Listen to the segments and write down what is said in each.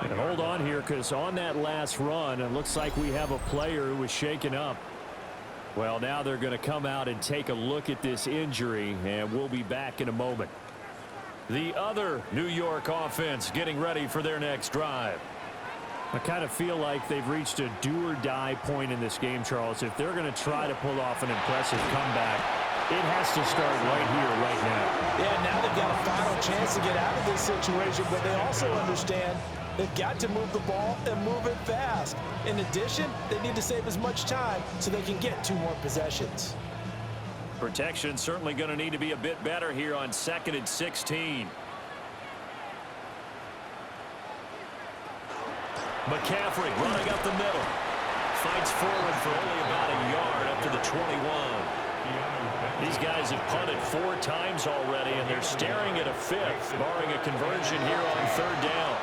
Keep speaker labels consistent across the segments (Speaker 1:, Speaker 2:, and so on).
Speaker 1: And hold on here, because on that last run, it looks like we have a player who was shaken up. Well, now they're going to come out and take a look at this injury, and we'll be back in a moment. The other New York offense getting ready for their next drive. I kind of feel like they've reached a do-or-die point in this game, Charles. If they're going to try to pull off an impressive comeback, it has to start right here, right now.
Speaker 2: Yeah, now they've got a final chance to get out of this situation, but they also understand they've got to move the ball and move it fast. In addition, they need to save as much time so they can get 2 more possessions.
Speaker 1: Protection certainly going to need to be a bit better here on 2nd and 16. McCaffrey running up the middle. Fights forward for only about a yard up to the 21. These guys have punted 4 times already, and they're staring at a 5th, barring a conversion here on 3rd down.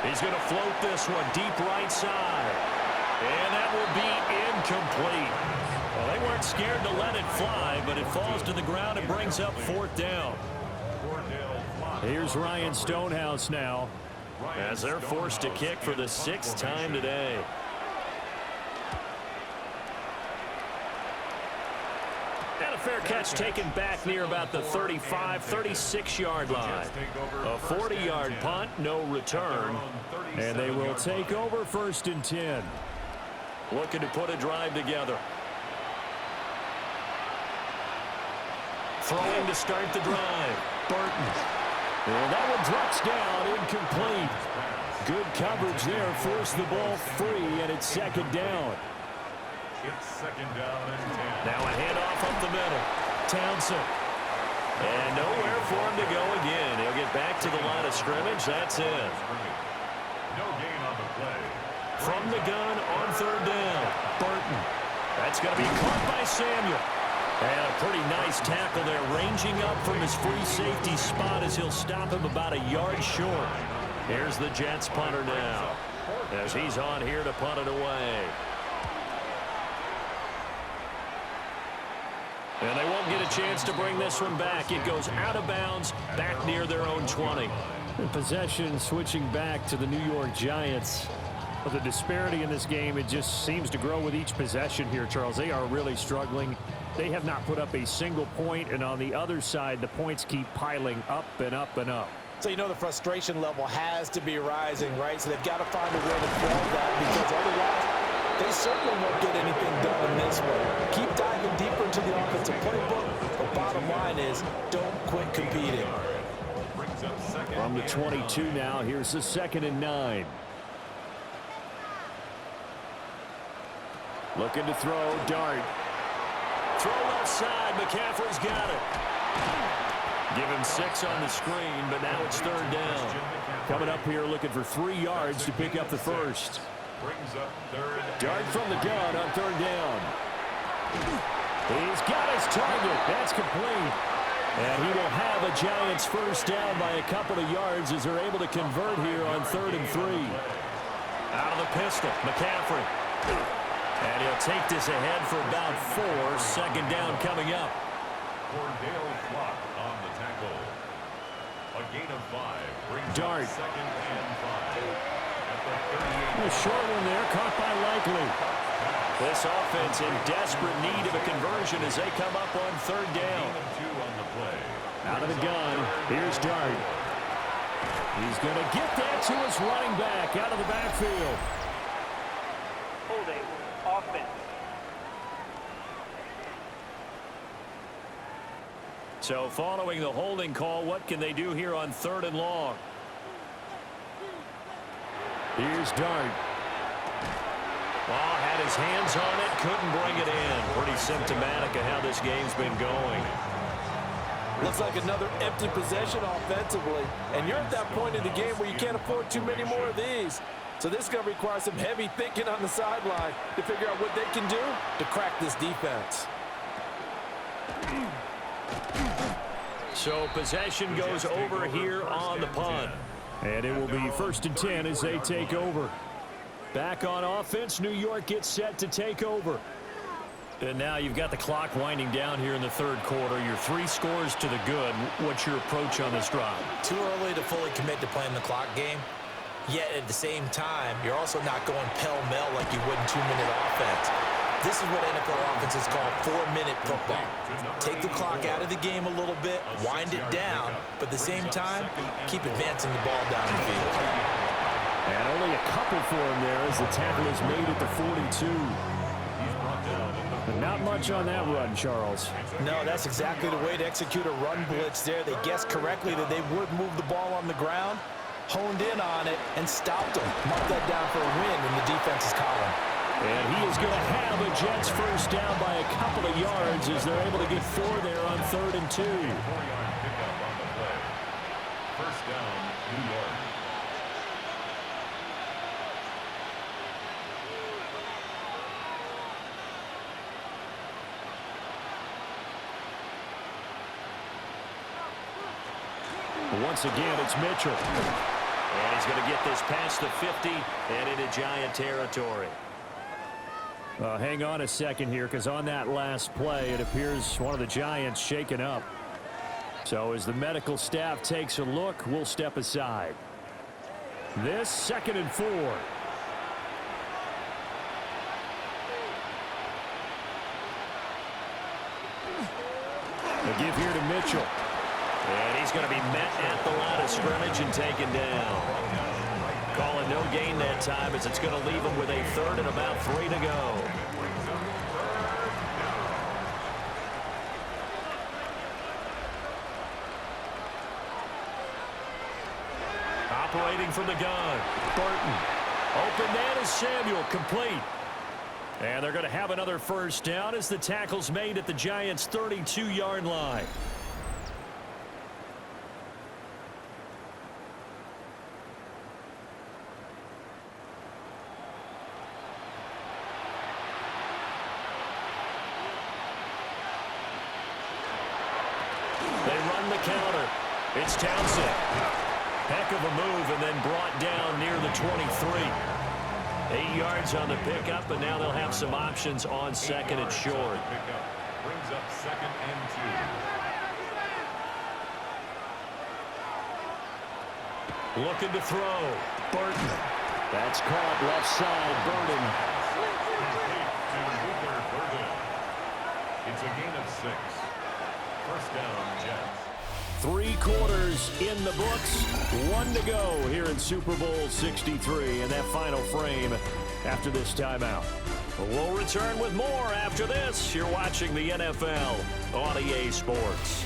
Speaker 1: He's going to float this one deep right side. And that will be incomplete. Well, they weren't scared to let it fly, but it falls to the ground and brings up 4th down. Here's Ryan Stonehouse now, as they're forced to kick for the 6th time today. And a fair catch taken back near about the 35, 36-yard line. A 40-yard punt, no return. And they will take over 1st and 10. Looking to put a drive together. Throwing to start the drive. Burton. And that one drops down, incomplete. Good coverage there, forced the ball free, and it's 2nd down.
Speaker 3: It's 2nd down and 10.
Speaker 1: Now a handoff up the middle. Townsend. And nowhere for him to go again. He'll get back to the line of scrimmage. That's it.
Speaker 3: No gain on the play.
Speaker 1: From the gun on 3rd down. Burton. That's going to be caught by Samuel. And a pretty nice tackle there, ranging up from his free safety spot as he'll stop him about a yard short. Here's the Jets punter now, as he's on here to punt it away. And they won't get a chance to bring this one back. It goes out of bounds, back near their own 20. And possession switching back to the New York Giants. But the disparity in this game, it just seems to grow with each possession here, Charles. They are really struggling. They have not put up a single point, and on the other side, the points keep piling up and up and up.
Speaker 2: So you know the frustration level has to be rising, right? So they've got to find a way to quell that, because otherwise they certainly won't get anything done in this one. Keep diving deeper into the offensive playbook. The bottom line is don't quit competing.
Speaker 1: From the 22 now, here's the 2nd and 9. Looking to throw, Dart. Throw left side, McCaffrey's got it. Give him 6 on the screen, but now it's 3rd down. Coming up here looking for 3 yards to pick up the first. Dart from the gun on 3rd down. He's got his target. That's complete. And he will have a Giants first down by a couple of yards as they're able to convert here on 3rd and 3. Out of the pistol, McCaffrey. And he'll take this ahead for about 4. 2nd down coming up.
Speaker 3: Cordell Flock on the tackle. A gain of 5 brings
Speaker 1: Dart.
Speaker 3: 2nd and 5. At the 38.
Speaker 1: A short one there, caught by Likely. This offense in desperate need of a conversion as they come up on 3rd down.
Speaker 3: Gain of 2 on the play.
Speaker 1: Out of the gun, here's Dart. He's going to get that to his running back out of the backfield.
Speaker 4: Holding offense.
Speaker 1: So following the holding call, what can they do here on 3rd and long? Here's Dart. Oh, had his hands on it, couldn't bring it in. Pretty symptomatic of how this game's been going.
Speaker 2: Looks like another empty possession offensively, and you're at that point in the game where you can't afford too many more of these. So this is going to require some heavy thinking on the sideline to figure out what they can do to crack this defense.
Speaker 1: So possession goes over here on the punt. And it will be 1st and 10 as they take over. Back on offense, New York gets set to take over. And now you've got the clock winding down here in the third quarter. You're 3 scores to the good. What's your approach on this drive?
Speaker 2: Too early to fully commit to playing the clock game. Yet at the same time, you're also not going pell-mell like you would in 2-minute offense. This is what NFL offenses call 4-minute football. Take the clock out of the game a little bit, wind it down, but at the same time, keep advancing the ball down the field.
Speaker 1: And only a couple for him there as the tackle is made at the 42. But not much on that run, Charles.
Speaker 2: No, that's exactly the way to execute a run blitz there. They guessed correctly that they would move the ball on the ground, honed in on it, and stopped them. Marked that down for a win in the defense's column.
Speaker 1: And he is going to have a Jets first down by a couple of yards as they're able to get 4 there on 3rd and 2.
Speaker 3: 4-yard pickup on the play. First down, New York.
Speaker 1: Once again, it's Mitchell. And he's going to get this past the 50 and into Giant territory. Hang on a second here, because on that last play, it appears one of the Giants shaken up. So as the medical staff takes a look, we'll step aside. This 2nd and 4. The give here to Mitchell. And he's going to be met at the line of scrimmage and taken down. Calling no gain that time as it's going to leave him with a 3rd and about 3 to go. Operating from the gun, Burton. Open man is Samuel, complete. And they're going to have another first down as the tackle's made at the Giants' 32-yard line. Counter. It's Townsend. Heck of a move and then brought down near the 23. 8 yards on the pickup, but now they'll have some options on 2nd and short.
Speaker 3: Brings up 2nd and 2.
Speaker 1: Looking to throw. Burton. That's caught left side. Burton.
Speaker 3: It's a gain of 6. First down, Jets.
Speaker 1: 3 quarters in the books. 1 to go here in Super Bowl 63 in that final frame after this timeout. We'll return with more after this. You're watching the NFL on EA Sports.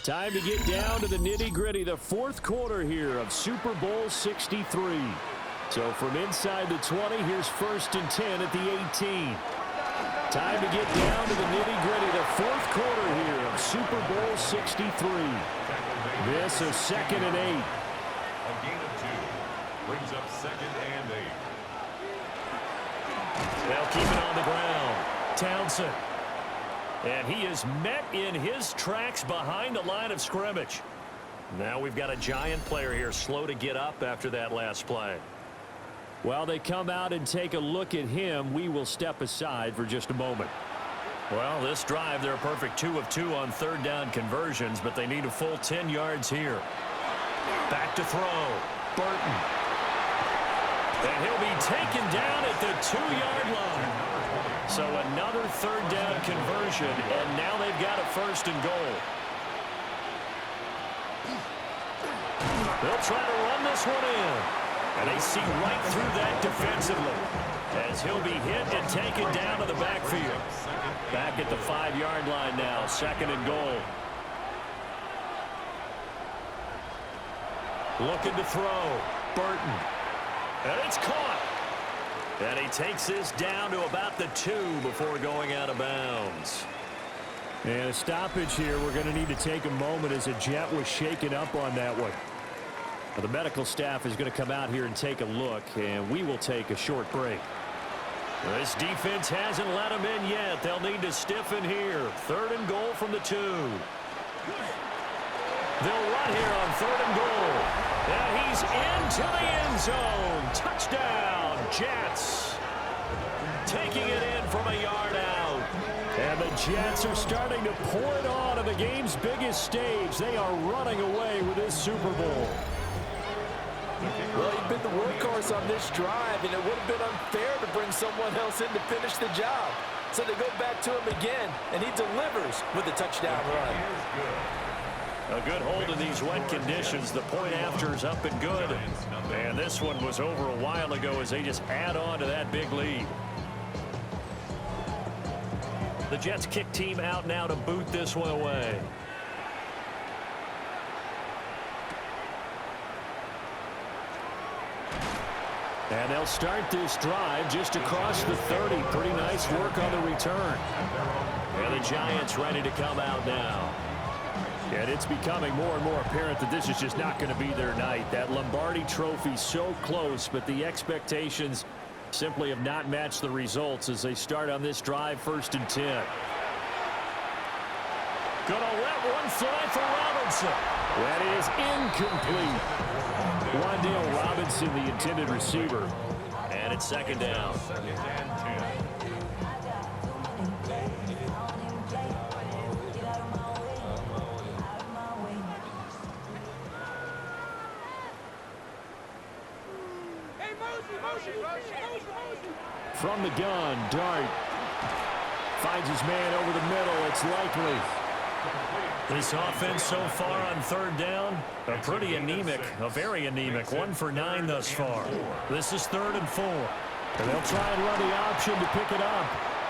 Speaker 1: Time to get down to the nitty-gritty, the 4th quarter here of Super Bowl 63. So from inside the 20, here's 1st and 10 at the 18. Time to get down to the nitty-gritty, the 4th quarter here of Super Bowl 63. This is 2nd and 8.
Speaker 3: A gain of 2. Brings up 2nd and 8.
Speaker 1: They'll keep it on the ground. Townsend. And he is met in his tracks behind the line of scrimmage. Now we've got a Giant player here slow to get up after that last play. While they come out and take a look at him, we will step aside for just a moment. Well, this drive, they're a perfect 2 of 2 on 3rd down conversions, but they need a full 10 yards here. Back to throw. Burton. And he'll be taken down at the 2-yard line. So another 3rd down conversion, and now they've got a 1st and goal. They'll try to run this one in. And they see right through that defensively as he'll be hit and taken down to the backfield. Back at the 5-yard line now, 2nd and goal. Looking to throw. Burton. And it's caught. And he takes this down to about the 2 before going out of bounds. And a stoppage here. We're going to need to take a moment as a Jet was shaken up on that one. The medical staff is going to come out here and take a look, and we will take a short break. This defense hasn't let him in yet. They'll need to stiffen here. 3rd and goal from the 2. They'll run here on 3rd and goal. And he's into the end zone. Touchdown, Jets. taking it in from a yard out. And the Jets are starting to pour it on the game's biggest stage. They are running away with this Super Bowl.
Speaker 2: Well, he'd been the workhorse on this drive, and it would have been unfair to bring someone else in to finish the job. So they go back to him again, and he delivers with a touchdown run.
Speaker 1: A good hold in these wet conditions. The point after is up and good. And this one was over a while ago as they just add on to that big lead. The Jets kick team out now to boot this one away. And they'll start this drive just across the 30. Pretty nice work on the return. And the Giants ready to come out now. And it's becoming more and more apparent that this is just not going to be their night. That Lombardi Trophy so close, but the expectations simply have not matched the results as they start on this drive, 1st and 10. Gonna let one fly for Robinson. That is incomplete. Wan'Dale Robinson, the intended receiver. And it's 2nd down. From the gun, Dart finds his man over the middle. It's likely. This offense so far on 3rd down, a pretty anemic, a very anemic. 1 for 9 thus far. This is 3rd and 4. And they'll try and run the option to pick it up.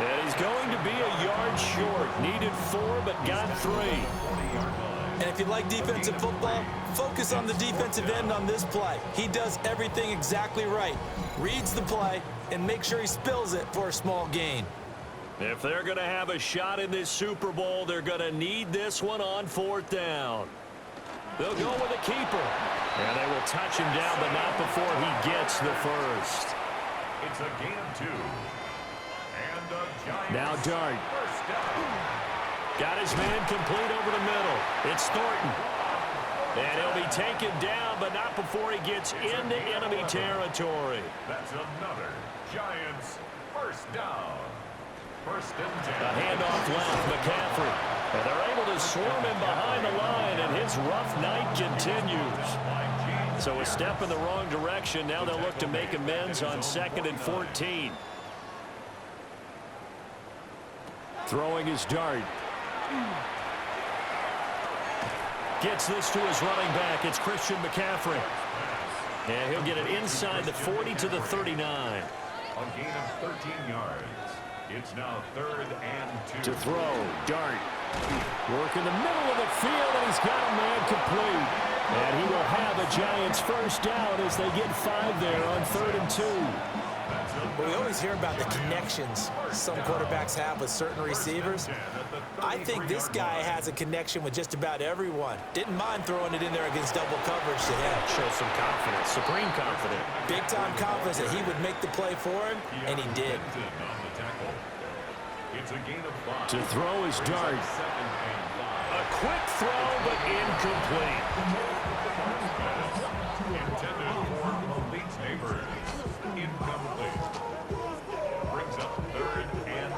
Speaker 1: And he's going to be a yard short. Needed 4, but got 3.
Speaker 2: And if you like defensive football, focus on the defensive end on this play. He does everything exactly right. Reads the play and makes sure he spills it for a small gain.
Speaker 1: If they're going to have a shot in this Super Bowl, they're going to need this one on 4th down. They'll go with a keeper. And they will touch him down, but not before he gets the first.
Speaker 3: It's a gain of 2. And the Giants
Speaker 1: now Dart.
Speaker 3: First down.
Speaker 1: Got his man complete over the middle. It's Thornton. And he'll be taken down, but not before he gets into enemy territory.
Speaker 3: That's another Giants first down. 1st and 10.
Speaker 1: A handoff left, McCaffrey. And they're able to swarm him behind the line, and his rough night continues. So a step in the wrong direction. Now they'll look to make amends on 2nd and 14. Throwing his Dart. Gets this to his running back. It's Christian McCaffrey. And he'll get it inside the 40 to the 39.
Speaker 3: A gain of 13 yards. It's now 3rd and 2.
Speaker 1: To throw, Dart. Work in the middle of the field, and he's got a man complete. And he will have a Giants first down as they get 5 there on 3rd and 2.
Speaker 2: Well, we always hear about the connections some quarterbacks have with certain receivers. I think this guy has a connection with just about everyone. Didn't mind throwing it in there against double coverage to him.
Speaker 1: Show some confidence, supreme confidence.
Speaker 2: Big-time confidence that he would make the play for him, and he did.
Speaker 3: It's a gain of 5.
Speaker 1: To throw his Dart. A quick throw, but incomplete.
Speaker 3: Intended for Malik's neighbors. Incomplete. Brings up 3rd and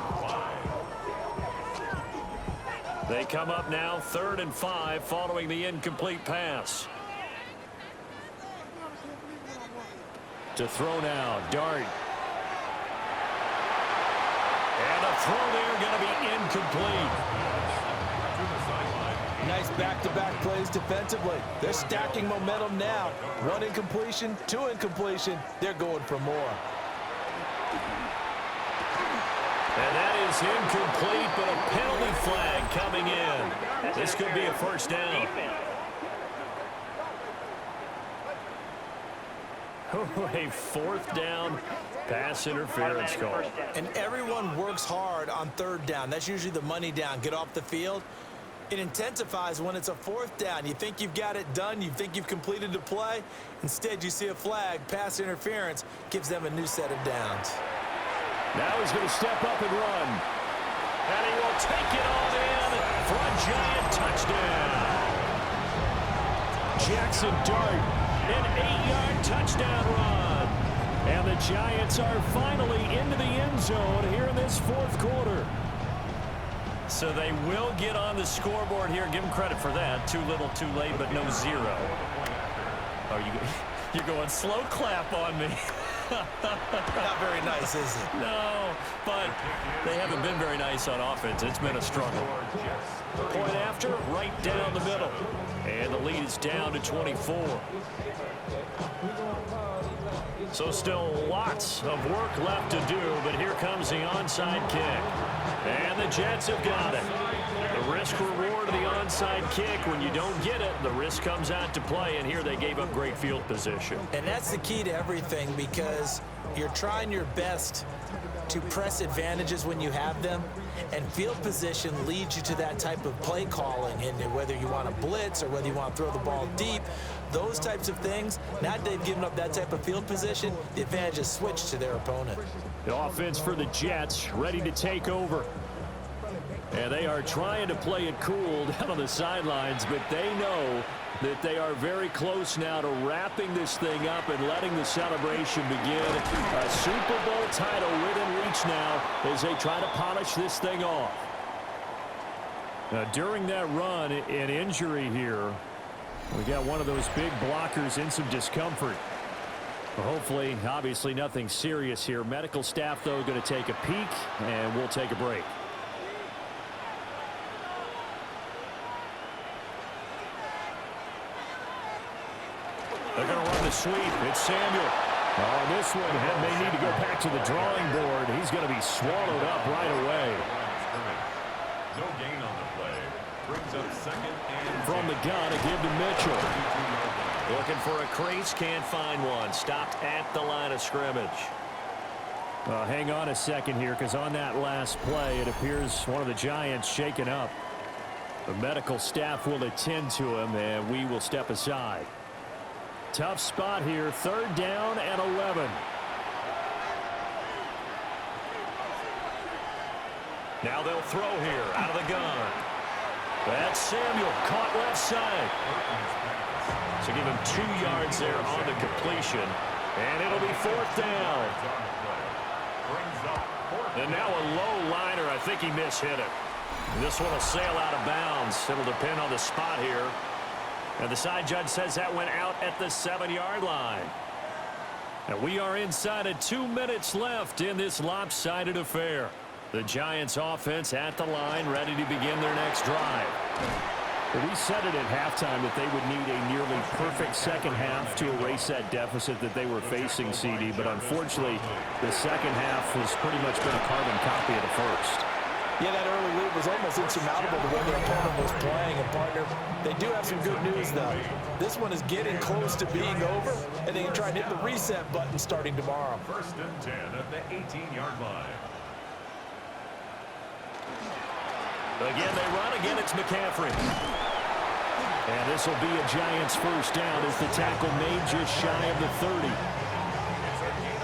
Speaker 3: 5.
Speaker 1: They come up now 3rd and 5 following the incomplete pass. To throw now, Dart. And a throw there going to be incomplete.
Speaker 2: Nice back-to-back plays defensively. They're stacking momentum now. 1 incompletion, 2 incompletion. They're going for more.
Speaker 1: And that is incomplete, but a penalty flag coming in. This could be a first down. A 4th down pass interference call.
Speaker 2: And everyone works hard on 3rd down. That's usually the money down. Get off the field. It intensifies when it's a 4th down. You think you've got it done. You think you've completed the play. Instead, you see a flag. Pass interference gives them a new set of downs.
Speaker 1: Now he's going to step up and run. And he will take it all in for a giant touchdown. Jackson Dart, an 8-yard touchdown run. And the Giants are finally into the end zone here in this fourth quarter.
Speaker 5: So they will get on the scoreboard here. Give them credit for that. Too little, too late, but no zero. Oh, you're going slow clap on me.
Speaker 2: Not very nice, is it?
Speaker 5: No, but they haven't been very nice on offense. It's been a struggle.
Speaker 1: Point after, right down the middle. And the lead is down to 24. So still lots of work left to do, but here comes the onside kick. And the Jets have got it. The risk-reward of the onside kick, when you don't get it, the risk comes out to play, and here they gave up great field position.
Speaker 2: And that's the key to everything, because you're trying your best to press advantages when you have them, and field position leads you to that type of play calling, and whether you want to blitz or whether you want to throw the ball deep, those types of things. Now that they've given up that type of field position, the advantage is switched to their opponent.
Speaker 1: The offense for the Jets ready to take over. And they are trying to play it cool down on the sidelines, but they know that they are very close now to wrapping this thing up and letting the celebration begin. A Super Bowl title within reach now as they try to polish this thing off. Now, during that run, an injury here. We got one of those big blockers in some discomfort. Well, hopefully, obviously, nothing serious here. Medical staff, though, going to take a peek, and we'll take a break. They're going to run the sweep. It's Samuel. Oh, this one may need to go back to the drawing board. He's going to be swallowed up right away.
Speaker 3: No gain on the play. Brings up second and
Speaker 1: From the gun, a give to Mitchell.
Speaker 5: Looking for a crease, can't find one. Stopped at the line of scrimmage.
Speaker 1: Hang on a second here, because on that last play, it appears one of the Giants shaken up. The medical staff will attend to him, and we will step aside. Tough spot here, 3rd down and 11.
Speaker 5: Now they'll throw here out of the gun.
Speaker 1: That's Samuel, caught left side.
Speaker 5: So give him 2 yards there on the completion.
Speaker 1: And it'll be 4th down.
Speaker 5: And now a low liner. I think he mishit it. This one will sail out of bounds. It'll depend on the spot here. And the side judge says that went out at the 7-yard line. And we are inside of 2 minutes left in this lopsided affair. The Giants offense at the line, ready to begin their next drive.
Speaker 1: Well, we said it at halftime that they would need a nearly perfect second half to erase that deficit that they were facing, CD. But unfortunately, the second half has pretty much been a carbon copy of the first.
Speaker 2: Yeah, that early lead was almost insurmountable the way their opponent was playing. And, partner, they do have some good news, though. This one is getting close to being over, and they can try and hit the reset button starting tomorrow.
Speaker 3: 1st and 10 at the 18-yard line.
Speaker 1: Again, they run. Again, it's McCaffrey. And this will be a Giants first down as the tackle made just shy of the 30.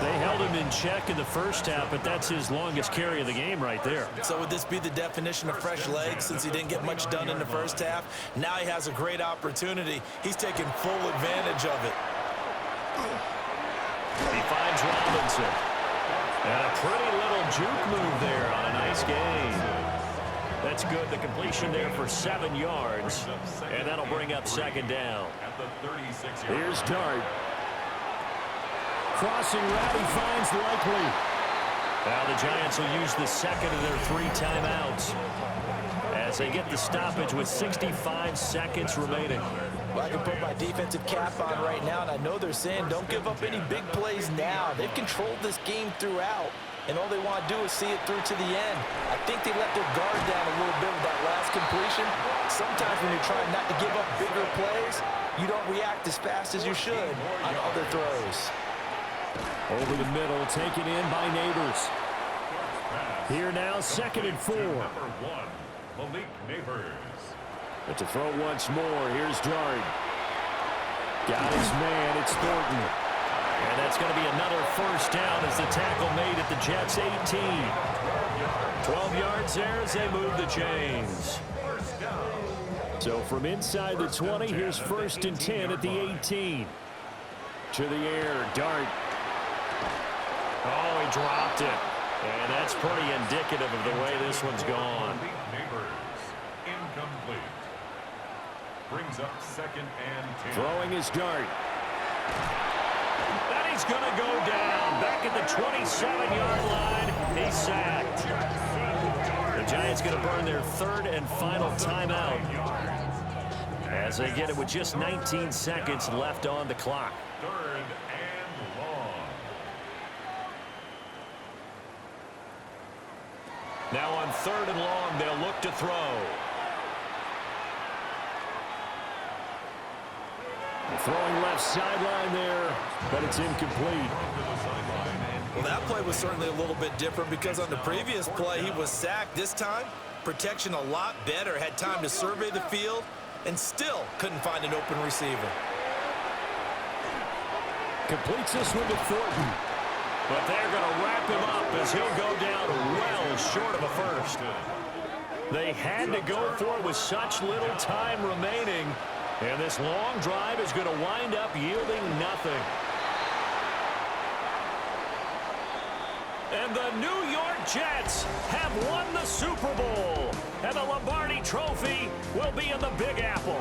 Speaker 1: They held him in check in the first half, but that's his longest carry of the game right there.
Speaker 2: So would this be the definition of fresh legs since he didn't get much done in the first half? Now he has a great opportunity. He's taking full advantage of it.
Speaker 1: He finds Robinson. And a pretty little juke move there on a nice gain. That's good. The completion there for 7 yards. And that'll bring up 2nd down.
Speaker 3: At the 36-yard line.
Speaker 1: Here's Dart. Crossing route, he finds Likely. Now the Giants will use the second of their 3 timeouts as they get the stoppage with 65 seconds remaining.
Speaker 2: Well, I can put my defensive cap on right now, and I know they're saying don't give up any big plays now. They've controlled this game throughout, and all they want to do is see it through to the end. I think they let their guard down a little bit with that last completion. Sometimes when you're trying not to give up bigger plays, you don't react as fast as you should on other throws.
Speaker 1: Over the middle, taken in by Neighbors. Here now, 2nd and 4.
Speaker 3: Number 1, Malik Neighbors.
Speaker 1: But to throw once more, here's Dart. Got his man, it's Thornton. And that's going to be another first down as the tackle made at the Jets' 18. 12 yards there as they move the chains. So from inside the 20, here's 1st and 10 at the 18. To the air, Dart.
Speaker 5: Oh, he dropped it. And that's pretty indicative of the way this one's gone.
Speaker 3: Neighbors, incomplete. Brings up 2nd and 10.
Speaker 1: Throwing his dart.
Speaker 5: And he's going to go down. Back at the 27-yard line, he's sacked. The Giants going to burn their 3rd and final timeout as they get it with just 19 seconds left on the clock.
Speaker 3: 3rd and long.
Speaker 5: Now on 3rd and long, they'll look to throw.
Speaker 1: Throwing left sideline there, but it's incomplete.
Speaker 2: Well, that play was certainly a little bit different because on the previous play, he was sacked. This time, protection a lot better. Had time to survey the field and still couldn't find an open receiver.
Speaker 1: Completes this one to Thornton.
Speaker 5: But they're going to wrap him up as he'll go down well short of a first. They had to go for it with such little time remaining. And this long drive is going to wind up yielding nothing. And the New York Jets have won the Super Bowl. And the Lombardi Trophy will be in the Big Apple.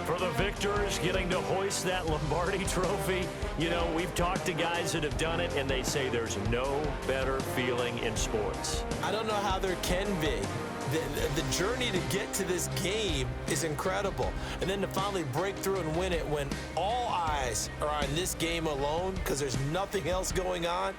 Speaker 5: For the victors getting to hoist that Lombardi Trophy, you know, we've talked to guys that have done it, and they say there's no better feeling in sports.
Speaker 2: I don't know how there can be. The journey to get to this game is incredible. And then to finally break through and win it when all eyes are on this game alone because there's nothing else going on,